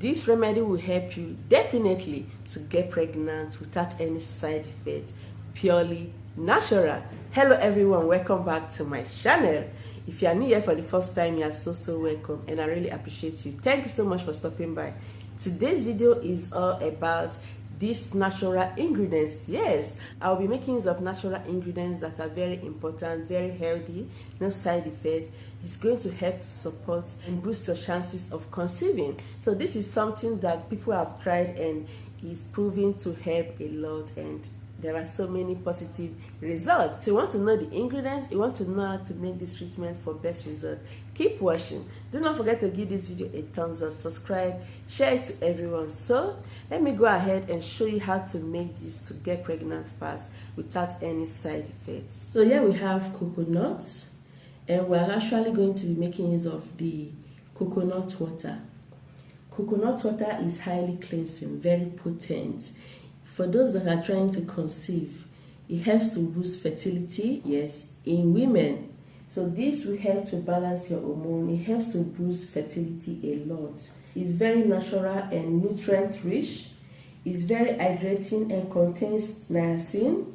This remedy will help you definitely to get pregnant without any side effect, purely natural. Hello everyone, welcome back to my channel. If you are new here for the first time, you are so welcome, and I really appreciate you. Thank you so much for stopping by. Today's video is all about these natural ingredients. Yes, I'll be making use of natural ingredients that are very important, very healthy, no side effects. It's going to help to support and boost your chances of conceiving. So this is something that people have tried and is proving to help a lot, and there are so many positive results. So you want to know the ingredients, you want to know how to make this treatment for best result, keep watching. Do not forget to give this video a thumbs up, subscribe, share it to everyone. So let me go ahead and show you how to make this to get pregnant fast without any side effects. So here we have coconuts, and we're actually going to be making use of the coconut water. Coconut water is highly cleansing, very potent. For those that are trying to conceive, it helps to boost fertility, yes, in women. So this will help to balance your hormone. It helps to boost fertility a lot. It's very natural and nutrient rich. It's very hydrating and contains niacin,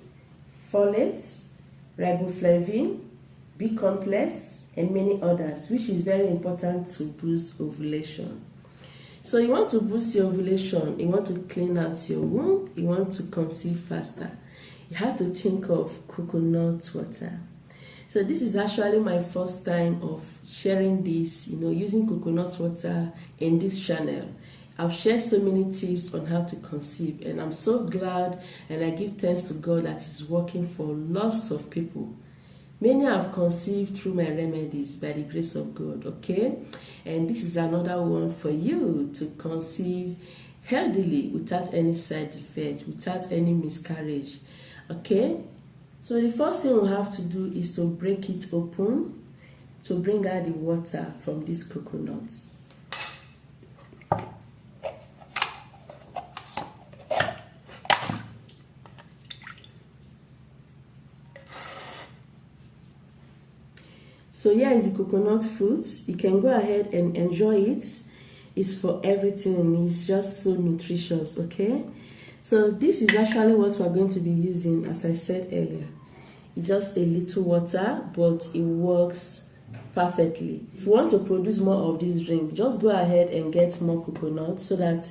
folate, riboflavin, B complex, and many others, which is very important to boost ovulation. So you want to boost your ovulation, you want to clean out your womb, you want to conceive faster. You have to think of coconut water. So this is actually my first time of sharing this, using coconut water in this channel. I've shared so many tips on how to conceive, and I'm so glad, and I give thanks to God that it's working for lots of people. Many have conceived through my remedies by the grace of God, okay? And this is another one for you to conceive healthily without any side effect, without any miscarriage, okay? So the first thing we have to do is to break it open to bring out the water from these coconuts. So here is the coconut fruit. You can go ahead and enjoy it. It's for everything, and it's just so nutritious, okay? So this is actually what we're going to be using, as I said earlier. It's just a little water, but it works perfectly. If you want to produce more of this drink, just go ahead and get more coconut so that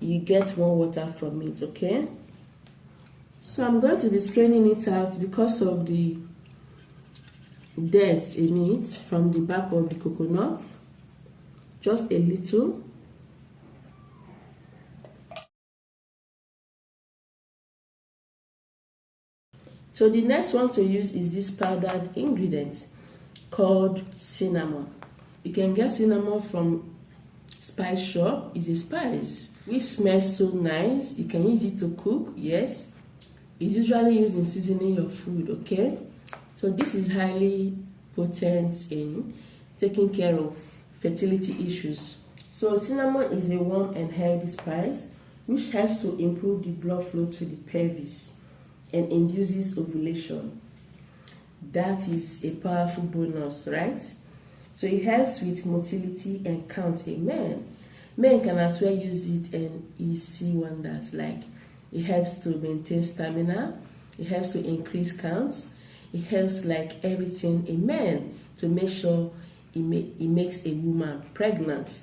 you get more water from it, okay? So I'm going to be straining it out because of the dirt in it from the back of the coconut, just a little. So the next one to use is this powdered ingredient called cinnamon. You can get cinnamon from spice shop. It's a spice which smells so nice. You can use it to cook, yes. It's usually used in seasoning your food, okay? So this is highly potent in taking care of fertility issues. So cinnamon is a warm and healthy spice which helps to improve the blood flow to the pelvis and induces ovulation. That is a powerful bonus, right? So it helps with motility and count in men. Men can as well use it and you see wonders, like it helps to maintain stamina, it helps to increase counts. It helps like everything in men to make sure it makes a woman pregnant.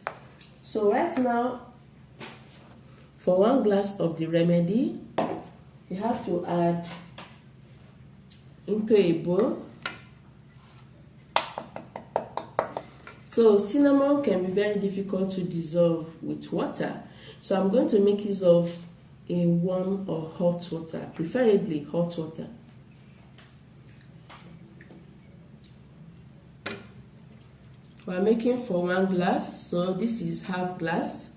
So right now, for 1 glass of the remedy, you have to add into a bowl. So cinnamon can be very difficult to dissolve with water. So I'm going to make use of a warm or hot water, preferably hot water. We're making for 1 glass, so this is half glass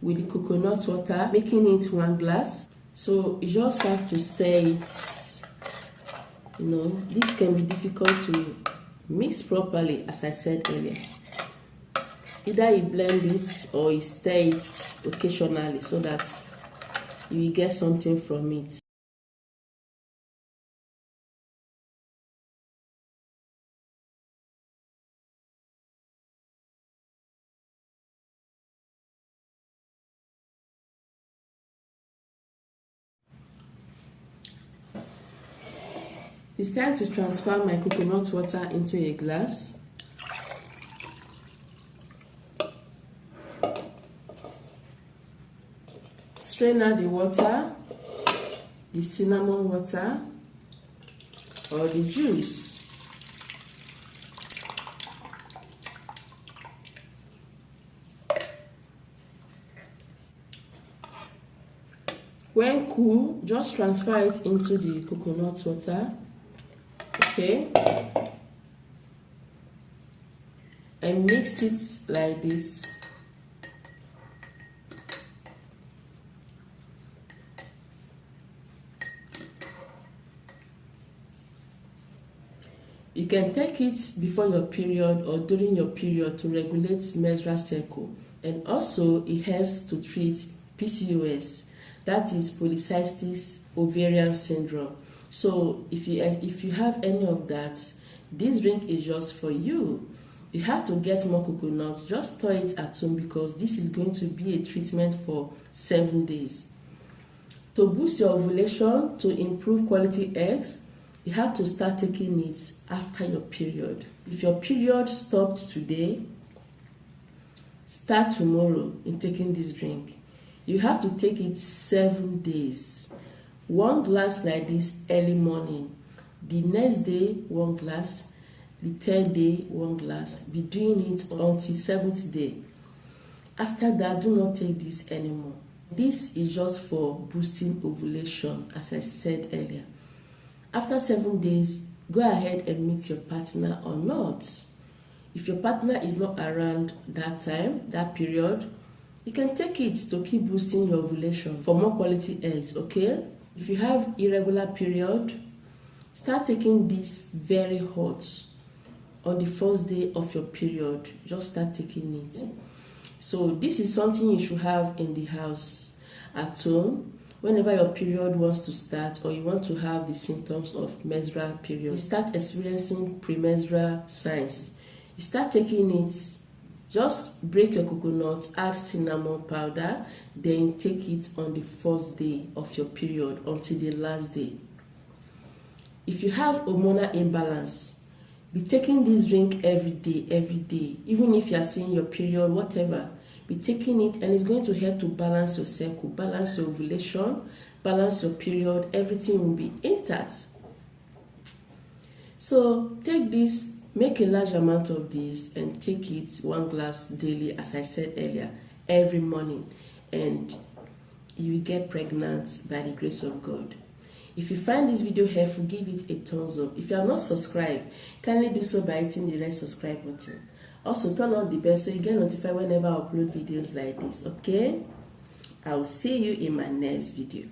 with the coconut water, making it 1 glass. So you just have to stir it. This can be difficult to mix properly, as I said earlier. Either you blend it or you stir it occasionally so that you will get something from it. It's time to transfer my coconut water into a glass. Strain out the water, the cinnamon water, or the juice. When cool, just transfer it into the coconut water. Okay, and mix it like this. You can take it before your period or during your period to regulate menstrual cycle, and also it helps to treat PCOS, that is polycystic ovarian syndrome. So if you have any of that, this drink is just for you. You have to get more coconuts. Just store it at home because this is going to be a treatment for 7 days. To boost your ovulation, to improve quality eggs, you have to start taking it after your period. If your period stopped today, start tomorrow in taking this drink. You have to take it 7 days. 1 glass like this early morning. The next day, 1 glass. The 3rd day, 1 glass. Be doing it until 7th day. After that, do not take this anymore. This is just for boosting ovulation, as I said earlier. After 7 days, go ahead and meet your partner or not. If your partner is not around that time, that period, you can take it to keep boosting your ovulation for more quality eggs, okay? If you have irregular period, start taking this very hot on the 1st day of your period. Just start taking it. So this is something you should have in the house at home. Whenever your period wants to start or you want to have the symptoms of menstrual period, you start experiencing premenstrual signs, you start taking it. Just break your coconut, add cinnamon powder, then take it on the 1st day of your period until the last day. If you have hormonal imbalance, be taking this drink every day, even if you are seeing your period, whatever. Be taking it, and it's going to help to balance your cycle, balance your ovulation, balance your period. Everything will be intact. So take this. Make a large amount of this and take it 1 glass daily, as I said earlier, every morning, and you will get pregnant by the grace of God. If you find this video helpful, give it a thumbs up. If you are not subscribed, kindly do so by hitting the red subscribe button. Also, turn on the bell so you get notified whenever I upload videos like this, okay? I will see you in my next video.